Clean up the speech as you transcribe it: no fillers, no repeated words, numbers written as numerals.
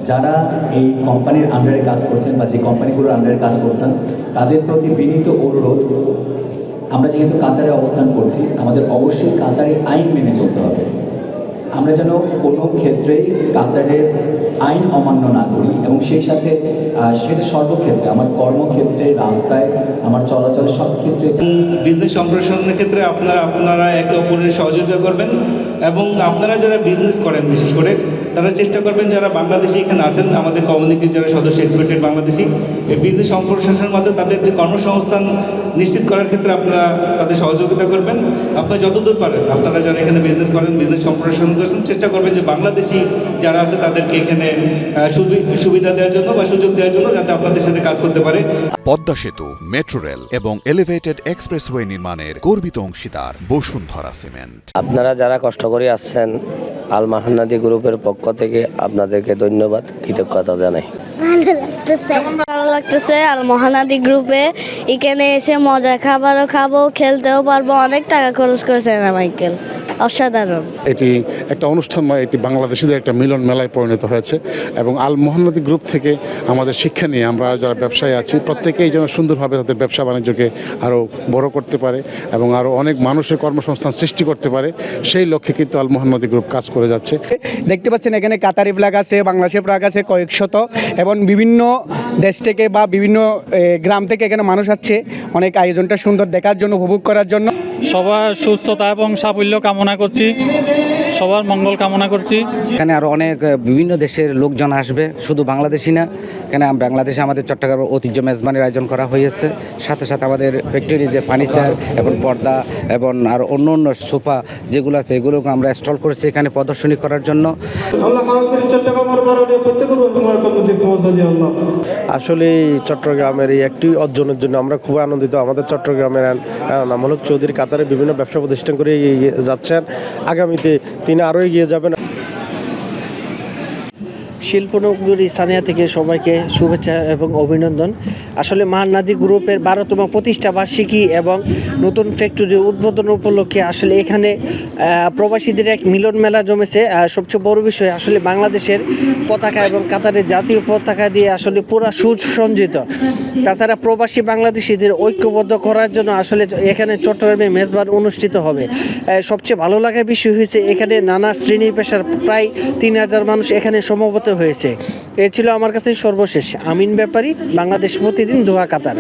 যারা এই কোম্পানির আন্ডারে কাজ করছেন বা যে কোম্পানিগুলোর আন্ডারে কাজ করছেন তাদের প্রতি বিনীত অনুরোধ, আমরা যেহেতু কাতারে অবস্থান করছি আমাদের অবশ্যই কাতারি আইন মেনে চলতে হবে। আমরা যেন কোনো ক্ষেত্রেই কাতারের আইন অমান্য না করি এবং সেই সাথে সেটা সর্বক্ষেত্রে, আমার কর্মক্ষেত্রে, রাস্তায়, আমার চলাচল সব ক্ষেত্রে। বিজনেস সম্প্রসারণের ক্ষেত্রে আপনারা একে অপরের সহযোগিতা করবেন এবং আপনারা যারা বিজনেস করেন বিশেষ করে তারা চেষ্টা করবেন যারা বাংলাদেশি এখানে আছেন, আমাদের কমিউনিটির যারা সদস্য এক্সপেক্টেড বাংলাদেশি, এই বিজনেস সম্প্রসারণের মাধ্যমে তাদের যে কর্মসংস্থান নিশ্চিত করার ক্ষেত্রে আপনারা তাদের সহযোগিতা করবেন। আপনারা যতদূর পারেন, আপনারা যারা এখানে বিজনেস করেন, বিজনেস সম্প্রসারণ করছেন, চেষ্টা করবেন যে বাংলাদেশি যারা আছে তাদেরকে এখানে সুবিধা দেওয়ার জন্য বা সুযোগ দেওয়ার জন্য, যাতে আপনাদের সাথে কাজ করতে পারে। পদ্মা সেতু, মেট্রো রেল এবং এলিভেটেড এক্সপ্রেসওয়ে নির্মাণের গর্বিত অংশীদার বসুন্ধরা সিমেন্ট। আপনারা যারা কষ্ট করে আসছেন, আল মাহান্নাদি গ্রুপের পক্ষ থেকে আপনাদেরকে ধন্যবাদ, কৃতজ্ঞতা জানাই। ভালো লাগতেছে আল মহানাদি গ্রুপে এখানে এসে মজা খাবারও খাবো, খেলতেও পারবো। অনেক টাকা খরচ করেছে না মাইকেল, অসাধারণ। এটি একটা অনুষ্ঠানময়, এটি বাংলাদেশিদের একটা মিলন মেলায় পরিণত হয়েছে এবং আল মহান্নাদি গ্রুপ থেকে আমাদের শিক্ষা নিয়ে আমরা যারা ব্যবসায়ী আছি প্রত্যেকেই যেন সুন্দরভাবে তাদের ব্যবসা বাণিজ্যকে আরও বড় করতে পারে এবং আরও অনেক মানুষের কর্মসংস্থান সৃষ্টি করতে পারে, সেই লক্ষ্যে কিন্তু আল মহান্নাদি গ্রুপ কাজ করে যাচ্ছে। দেখতে পাচ্ছেন এখানে কাতারি ফ্ল্যাগ আছে, বাংলাদেশের ফ্ল্যাগ আছে কয়েক শত, এবং বিভিন্ন দেশ থেকে বা বিভিন্ন গ্রাম থেকে এখানে মানুষ আসছে অনেক আয়োজনটা সুন্দর দেখার জন্য, উপভোগ করার জন্য। সবার সুস্থতা এবং সাফল্য কামনা করছি, সবার মঙ্গল কামনা করছি। এখানে আরও অনেক বিভিন্ন দেশের লোকজন আসবে, শুধু বাংলাদেশি না। এখানে বাংলাদেশে আমাদের চট্টগ্রামের ঐতিহ্য মেজবানির আয়োজন করা হয়েছে, সাথে সাথে আমাদের ফ্যাক্টরি যে ফার্নিচার এবং পর্দা এবং আরও অন্য অন্য সোফা যেগুলো আছে এগুলোকে আমরা স্টল করেছি এখানে প্রদর্শনী করার জন্য। আসলে চট্টগ্রামের এই একটি অর্জনের জন্য আমরা খুব আনন্দিত। আমাদের চট্টগ্রামের নাম হল চৌধুরী কাতারে বিভিন্ন ব্যবসা প্রতিষ্ঠান করে এগিয়ে যাচ্ছেন, আগামীতে তিনি আরও এগিয়ে যাবেন। শিল্পনগরী স্থানীয় থেকে সবাইকে শুভেচ্ছা এবং অভিনন্দন। আসলে মাহান্নাদি গ্রুপের 12তম প্রতিষ্ঠা বার্ষিকী এবং নতুন ফ্যাক্টরি উদ্বোধন উপলক্ষে আসলে এখানে প্রবাসীদের এক মিলন মেলা জমেছে। সবচেয়ে বড় বিষয় আসলে বাংলাদেশের পতাকা এবং কাতারের জাতীয় পতাকা দিয়ে আসলে পুরা সুসজ্জিত। তাছাড়া প্রবাসী বাংলাদেশিদের ঐক্যবদ্ধ করার জন্য আসলে এখানে চট্টগ্রামে মেজবান অনুষ্ঠিত হবে। সবচেয়ে ভালো লাগার বিষয় হয়েছে এখানে নানা শ্রেণী পেশার প্রায় 3000 মানুষ এখানে সমবেত হয়েছে। এ ছিল আমার কাছে সর্বশেষ। আমিন ব্যাপারী, বাংলাদেশ প্রতিদিন, দোহা, কাতার।